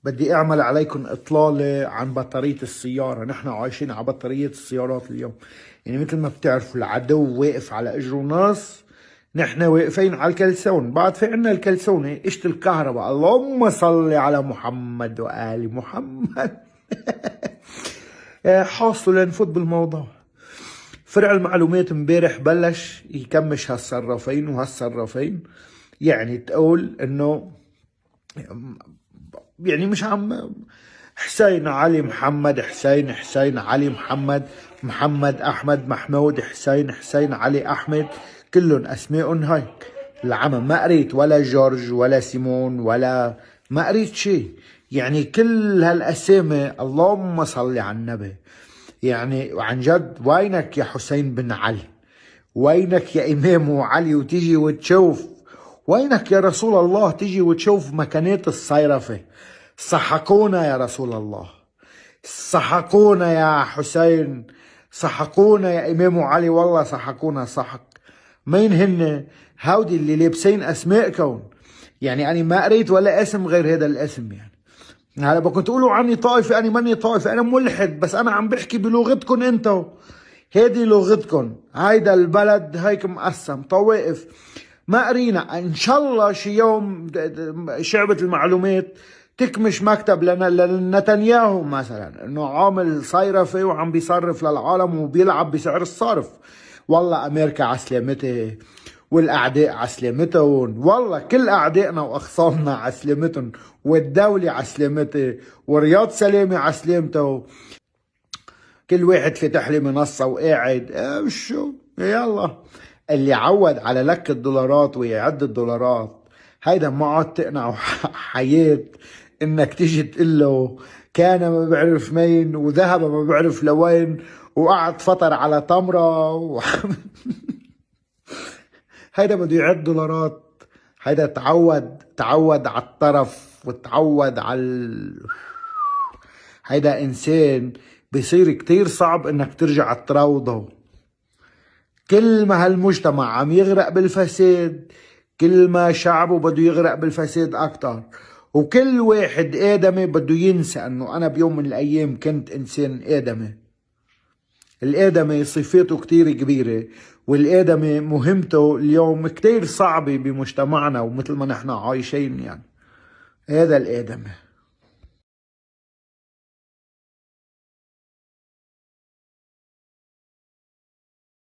بدي اعمل عليكم اطلالة عن بطارية السيارة. نحن عايشين على بطارية السيارات اليوم. يعني مثل ما بتعرفوا العدو واقف على اجره ناس، نحن واقفين على الكلسون. بعد في عنا الكلسونة قشة الكهرباء. اللهم صل على محمد وآل محمد. حاصل لنفوت بالموضوع. فرع المعلومات امبارح بلش يكمش هالصرافين وهالصرافين. يعني تقول انه يعني مش عم حسين علي محمد، حسين علي محمد، محمد احمد محمود، حسين علي احمد، كلهم اسمائهم هاي. العمى ما قريت ولا جورج ولا سيمون ولا ما قريت شيء. يعني كل هالاسامي اللهم صل على النبي. يعني عن جد وينك يا حسين بن علي؟ وينك يا امام علي وتيجي وتشوف؟ وينك يا رسول الله تيجي وتشوف مكانات الصيرفة؟ صحقونا يا رسول الله، صحقونا يا حسين، صحقونا يا امام علي، والله صحقونا صحق. مين هن هودي اللي لابسين اسماءكم؟ يعني انا ما قريت ولا اسم غير هذا الاسم. يعني هلا بدكم تقولوا عني طائفة، أنا ماني طائفة، أنا ملحد، بس أنا عم بحكي بلغتكم أنتو. هيدي لغتكم، هيدا البلد هيك مقسم طوائف. ما قرينا. إن شاء الله شي يوم شعبة المعلومات تكمش مكتب لنتنياهو مثلا انه عامل صيرفة وعم بيصرف للعالم وبيلعب بسعر الصرف. والله امريكا عسلامتها والاعداء عسلامتهم، والله كل اعدائنا واخصامنا عسلامتهم، والدولة عسلامتها، ورياض سلامة عسلامته. كل واحد فتح لي منصة وقاعد شو يلا. اللي عود على لك الدولارات ويعد الدولارات هيدا ما عاد تقنعه حياة انك تيجي تقول له كان ما بعرف مين وذهب ما بعرف لوين وقعد فطر على تمرة هيدا بده يعد دولارات. هيدا تعود على الطرف وتعود على هيدا انسان بصير كتير صعب انك ترجع تراوضه. كل ما هالمجتمع عم يغرق بالفساد، كل ما شعبه بده يغرق بالفساد اكتر. وكل واحد آدمي بده ينسى انه انا بيوم من الايام كنت انسان آدمي. الآدمي صفاته كتير كبيرة، والآدمي مهمته اليوم كتير صعبة بمجتمعنا ومثل ما نحن عايشين. يعني هذا الآدمي.